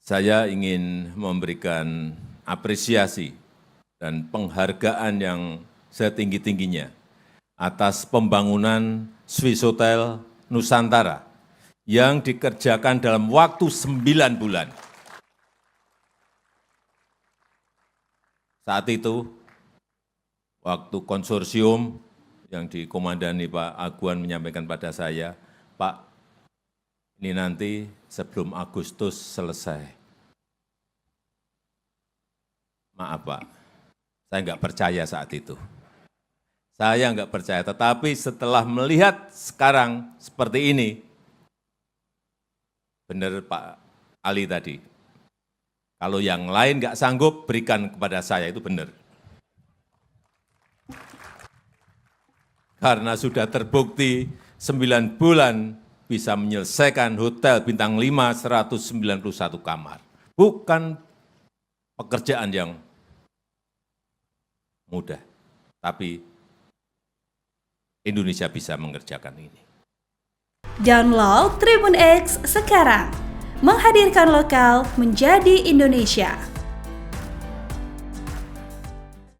Saya ingin memberikan apresiasi dan penghargaan yang setinggi-tingginya atas pembangunan Swisshotel Nusantara yang dikerjakan dalam waktu 9 bulan. Saat itu, waktu konsorsium yang dikomandani Pak Aguan menyampaikan pada saya, Pak, ini nanti sebelum Agustus selesai. Maaf Pak, saya nggak percaya saat itu. Saya nggak percaya, tetapi setelah melihat sekarang seperti ini, benar Pak Ali tadi, kalau yang lain nggak sanggup, berikan kepada saya, itu benar. Karena sudah terbukti 9 bulan bisa menyelesaikan hotel bintang 5 191 kamar. Bukan pekerjaan yang mudah, tapi Indonesia bisa mengerjakan ini. Download Tribun X sekarang, menghadirkan lokal menjadi Indonesia.